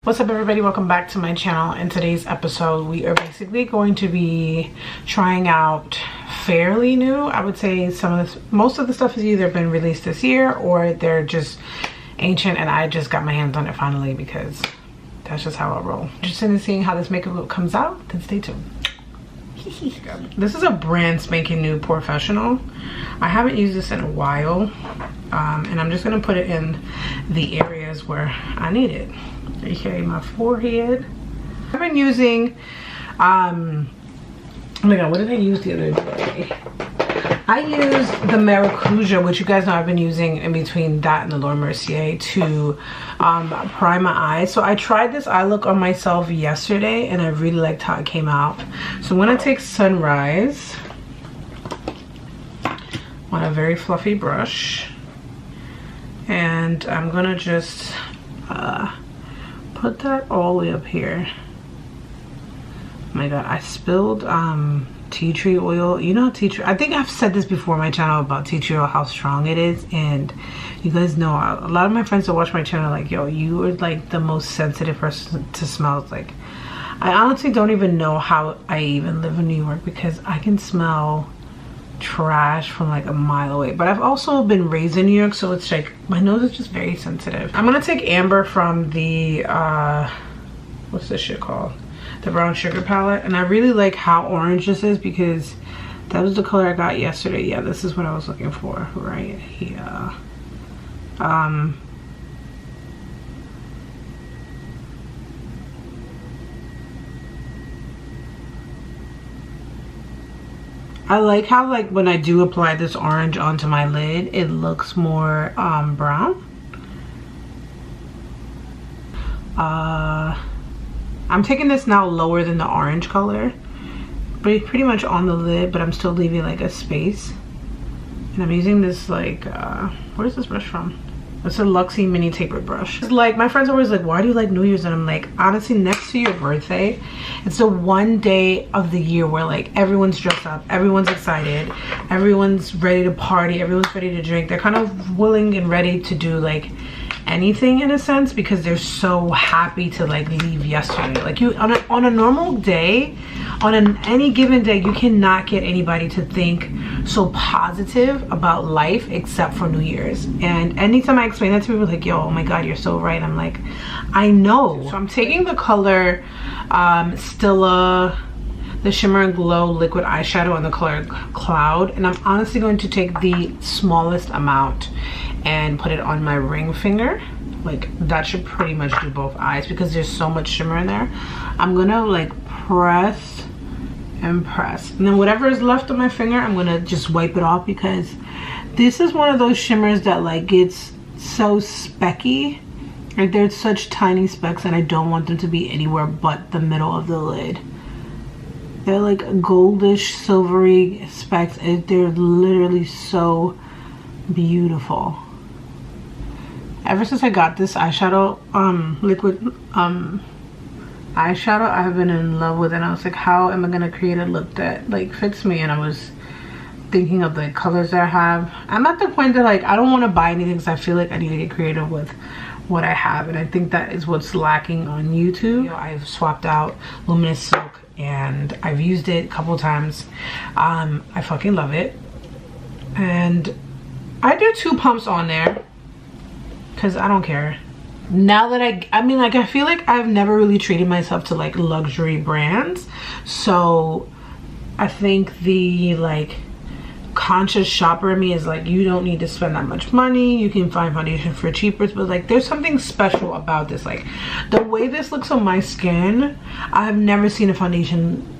What's up everybody, welcome back to my channel. In today's episode we are basically going to be trying out fairly new, I would say most of the stuff has either been released this year or they're just ancient and I just got my hands on it finally because that's just how I roll. Interested in seeing how this makeup look comes out? Then stay tuned. This is a brand spanking new Professional. I haven't used this in a while and I'm just gonna put it in the areas where I need it. Okay, my forehead. I've been using oh my god, what did I use the other day? I used the Maracuja, which you guys know I've been using in between that and the Laura Mercier to prime my eyes. So I tried this eye look on myself yesterday and I really liked how it came out. So I'm gonna take Sunrise on a very fluffy brush and I'm gonna just put that all the way up here. Oh my god, I spilled tea tree oil. You know tea tree, I think I've said this before on my channel about tea tree oil, how strong it is, and you guys know a lot of my friends that watch my channel are like, yo, you are like the most sensitive person to smells. Like, I honestly don't even know how I even live in New York because I can smell trash from like a mile away. But I've also been raised in New York, so it's like my nose is just very sensitive. I'm gonna take Amber from the what's this shit called, the Brown Sugar palette, and I really like how orange this is because that was the color I got yesterday. Yeah, this is what I was looking for right here. I like how like when I do apply this orange onto my lid, it looks more brown. I'm taking this now lower than the orange color, but it's pretty much on the lid, but I'm still leaving like a space. And I'm using this like, where's this brush from? It's a Luxie mini tapered brush. It's like, my friends are always like, why do you like New Year's? And I'm like, honestly, next to your birthday, it's the one day of the year where like everyone's dressed up, everyone's excited, everyone's ready to party, everyone's ready to drink. They're kind of willing and ready to do like anything in a sense because they're so happy to like leave yesterday. Like you on a normal day, on any given day, you cannot get anybody to think so positive about life except for New Year's. And anytime I explain that to people, like, yo, oh my god, you're so right. I'm like, I know. So I'm taking the color Stila, the Shimmer and Glow liquid eyeshadow in the color Cloud, and I'm honestly going to take the smallest amount and put it on my ring finger. Like, that should pretty much do both eyes because there's so much shimmer in there. I'm gonna like press and press, and then whatever is left on my finger, I'm gonna just wipe it off because this is one of those shimmers that like gets so specky. Like, there's such tiny specks and I don't want them to be anywhere but the middle of the lid. They're like goldish silvery specks and they're literally so beautiful. Ever since I got this eyeshadow liquid eyeshadow, I've been in love with it. And I was like, how am I gonna create a look that like fits me? And I was thinking of the colors that I have. I'm at the point that like I don't want to buy anything because I feel like I need to get creative with what I have, and I think that is what's lacking on YouTube. You know, I've swapped out Luminous Silk and I've used it a couple times. I fucking love it, and I do 2 pumps on there because I don't care. Now that I mean, like, I feel like I've never really treated myself to like luxury brands, so I think the like conscious shopper in me is like, you don't need to spend that much money, you can find foundation for cheaper. But like, there's something special about this. Like, the way this looks on my skin, I have never seen a foundation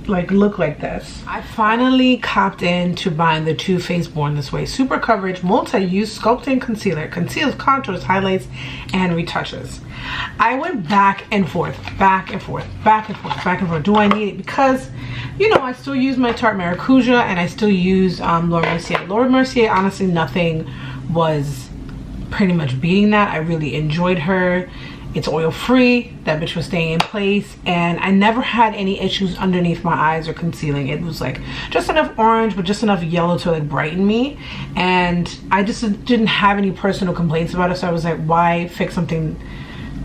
like look like this. I finally copped into buying the Too Faced Born This Way Super Coverage Multi-Use Sculpting Concealer. Conceals, contours, highlights, and retouches. I went back and forth, back and forth, back and forth, back and forth. Do I need it? Because, you know, I still use my Tarte Maracuja and I still use Laura Mercier. Laura Mercier, honestly, nothing was pretty much beating that. I really enjoyed her. It's oil free, that bitch was staying in place, and I never had any issues underneath my eyes or concealing. It was like just enough orange but just enough yellow to like brighten me, and I just didn't have any personal complaints about it. So I was like, why fix something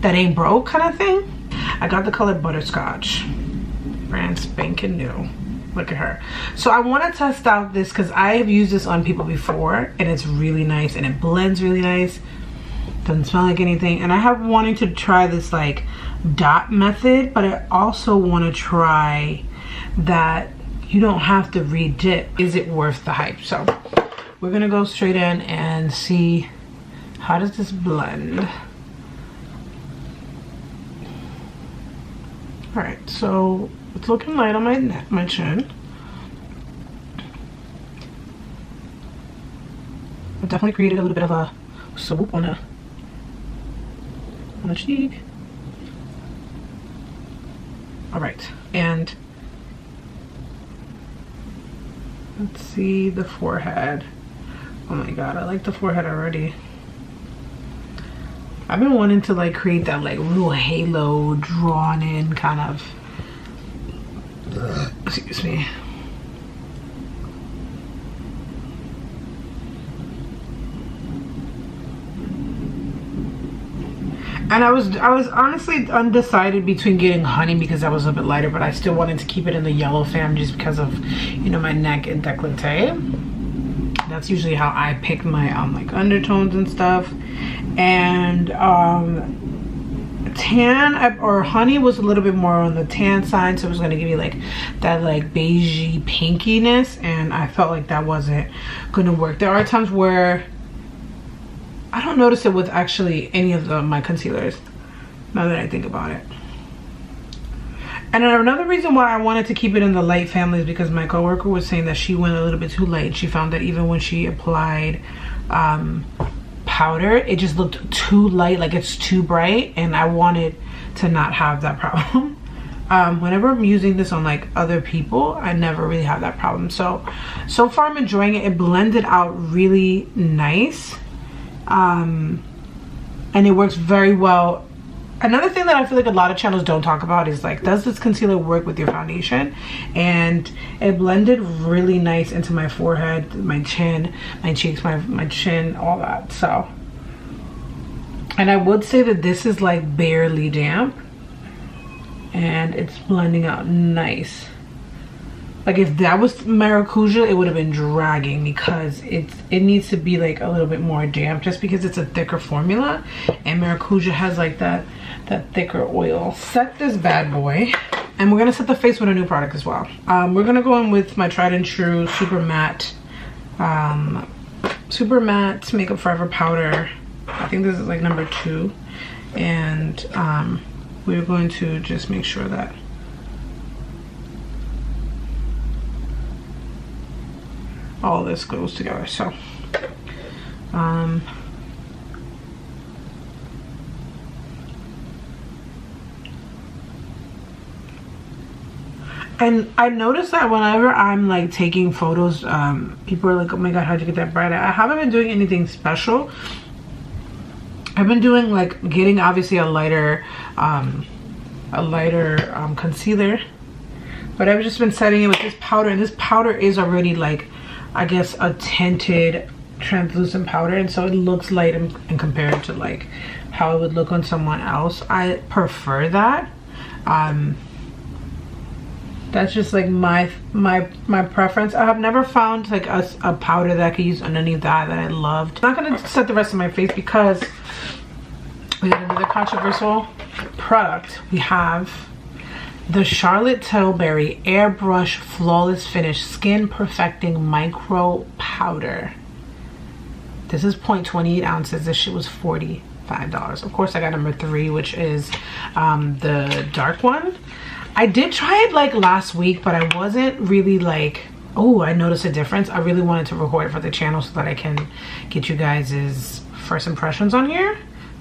that ain't broke kind of thing. I got the color Butterscotch, brand spanking new. Look at her. So I want to test out this because I have used this on people before and it's really nice and it blends really nice. Doesn't smell like anything. And I have wanting to try this like dot method, but I also want to try that you don't have to re-dip. Is it worth the hype? So we're gonna go straight in and see how does this blend. All right, so it's looking light on my neck, my chin. I definitely created a little bit of a swoop on the cheek. All right, and let's see the forehead. Oh my god, I like the forehead already. I've been wanting to like create that like real halo drawn in kind of, excuse me. And I was honestly undecided between getting honey because that was a bit lighter, but I still wanted to keep it in the yellow fam just because of, you know, my neck and décolleté. That's usually how I pick my like undertones and stuff. And tan or honey was a little bit more on the tan side, so it was going to give you like that like beigey pinkiness, and I felt like that wasn't going to work. There are times where I don't notice it with actually any of my concealers, now that I think about it. And another reason why I wanted to keep it in the light family is because my coworker was saying that she went a little bit too light. She found that even when she applied powder, it just looked too light, like it's too bright, and I wanted to not have that problem. Whenever I'm using this on like other people, I never really have that problem. So far I'm enjoying it. It blended out really nice. And it works very well. Another thing that I feel like a lot of channels don't talk about is like, does this concealer work with your foundation? And it blended really nice into my forehead, my chin, my cheeks, my chin, all that. So, and I would say that this is like barely damp and it's blending out nice. Like if that was maracuja, it would have been dragging because it needs to be like a little bit more damp just because it's a thicker formula, and maracuja has like that thicker oil. Set this bad boy, and we're gonna set the face with a new product as well. We're gonna go in with my tried and true super matte Makeup Forever powder. I think this is like number 2, and we're going to just make sure that all this goes together. So and I noticed that whenever I'm like taking photos, people are like, oh my god, how'd you get that bright? I haven't been doing anything special. I've been doing like getting obviously a lighter concealer, but I've just been setting it with this powder, and this powder is already like, I guess, a tinted translucent powder, and so it looks light and compared to like how it would look on someone else. I prefer that. That's just like my preference. I have never found like a powder that I could use underneath that I loved. I'm not gonna set the rest of my face because we got another controversial product. We have the Charlotte Tilbury Airbrush Flawless Finish Skin Perfecting Micro Powder. This is 0.28 ounces. This shit was $45. Of course, I got number 3, which is the dark one. I did try it like last week, but I wasn't really like, oh, I noticed a difference. I really wanted to record it for the channel so that I can get you guys' first impressions on here.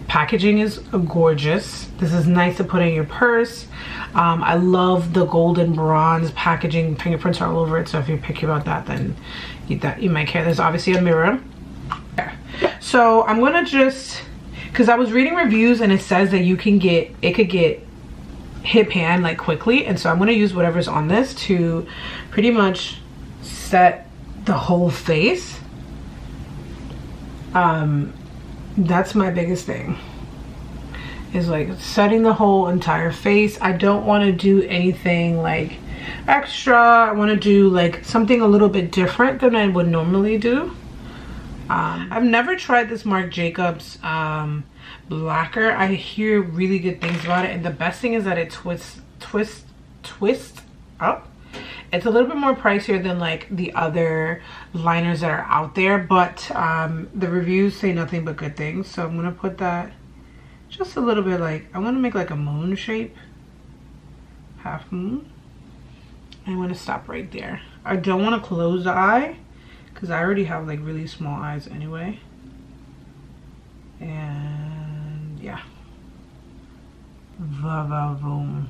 Packaging is gorgeous. This is nice to put in your purse. I love the golden bronze packaging. Fingerprints are all over it, so if you're picky about that, then you might care. There's obviously a mirror. Yeah. So I'm gonna just, because I was reading reviews and it says that it could get hit pan like quickly, and so I'm gonna use whatever's on this to pretty much set the whole face. That's my biggest thing, is like setting the whole entire face. I don't want to do anything like extra. I want to do like something a little bit different than I would normally do. I've never tried this Marc Jacobs blacker. I hear really good things about it, and the best thing is that it twists up. It's a little bit more pricier than like the other liners that are out there, but the reviews say nothing but good things. So I'm gonna put that just a little bit, like I want to make like a moon shape, half moon. I'm gonna stop right there. I don't want to close the eye because I already have like really small eyes anyway. And yeah, boom.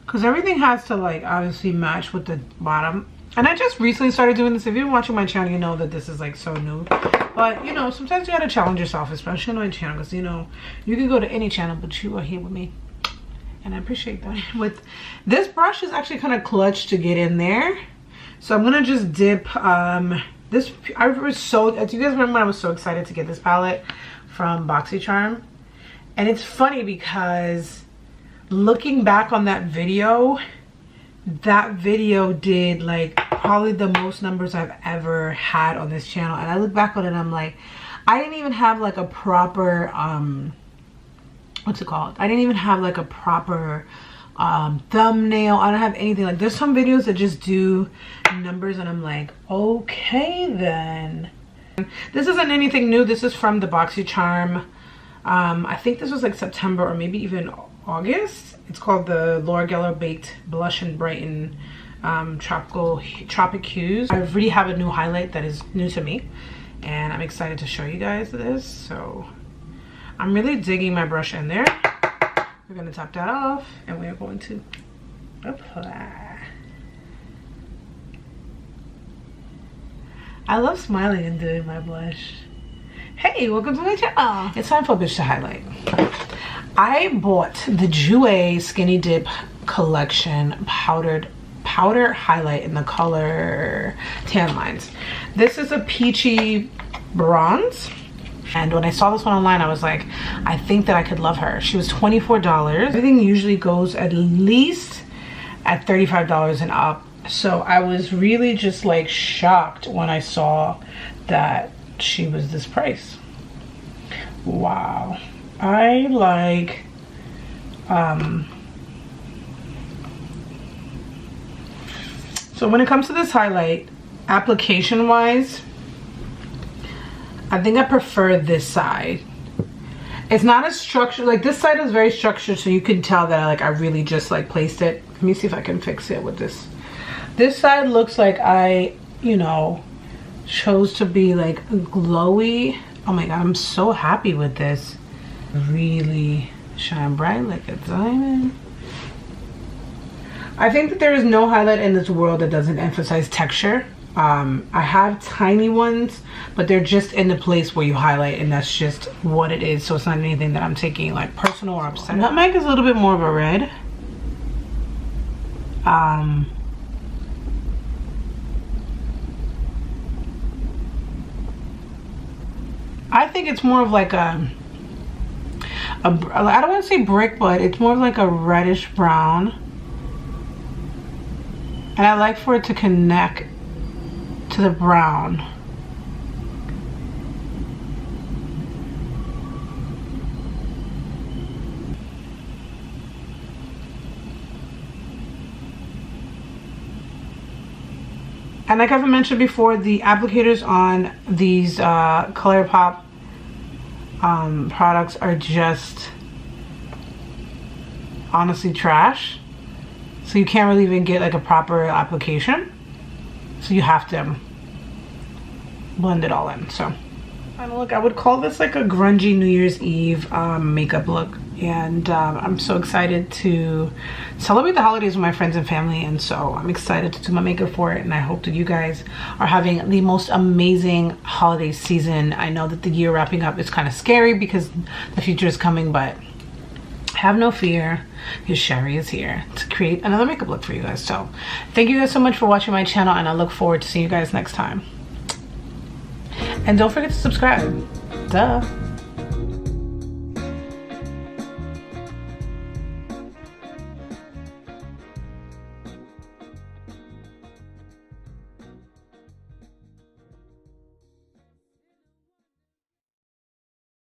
Because everything has to like obviously match with the bottom. And I just recently started doing this. If you've been watching my channel, you know that this is like so new. But you know, sometimes you gotta challenge yourself, especially on my channel, because you know, you can go to any channel, but you are here with me. And I appreciate that. With this brush is actually kind of clutch to get in there. So I'm gonna just dip this. I was so, do you guys remember when I was so excited to get this palette from BoxyCharm? And it's funny because looking back on that video did like probably the most numbers I've ever had on this channel. And I look back on it and I'm like, I didn't even have like a proper what's it called? I didn't even have like a proper thumbnail. I don't have anything. Like there's some videos that just do numbers and I'm like, okay then. This isn't anything new. This is from the BoxyCharm. I think this was like September or maybe even August. It's called the Laura Geller Baked Blush and Brighten Tropic Hues. I already have a new highlight that is new to me, and I'm excited to show you guys this. So I'm really digging my brush in there. We're gonna top that off and we're going to apply. I love smiling and doing my blush. Hey, welcome to my channel. It's time for a bitch to highlight. I bought the Jouer Skinny Dip Collection powder highlight in the color Tan Lines. This is a peachy bronze. And when I saw this one online, I was like, I think that I could love her. She was $24. Everything usually goes at least at $35 and up. So I was really just like shocked when I saw that she was this price. Wow. I like so when it comes to this highlight, application wise, I think I prefer this side. It's not as structured. Like this side is very structured, so you can tell that I really just like placed it. Let me see if I can fix it with this. This side looks like I, you know, chose to be like glowy. Oh my god, I'm so happy with this. Really shine bright like a diamond. I think that there is no highlight in this world that doesn't emphasize texture. I have tiny ones, but they're just in the place where you highlight, and that's just what it is. So it's not anything that I'm taking like personal or upset. Nutmeg is a little bit more of a red. I think it's more of like I don't want to say brick, but it's more of like a reddish brown. And I like for it to connect to the brown. And like I've mentioned before, the applicators on these ColourPop products are just honestly trash. So you can't really even get like a proper application. So you have to blend it all in. So final look, I would call this like a grungy New Year's Eve makeup look. And I'm so excited to celebrate the holidays with my friends and family, and so I'm excited to do my makeup for it, and I hope that you guys are having the most amazing holiday season. I know that the year wrapping up is kind of scary because the future is coming, but have no fear because Shari is here to create another makeup look for you guys. So thank you guys so much for watching my channel, and I look forward to seeing you guys next time. And don't forget to subscribe. Duh.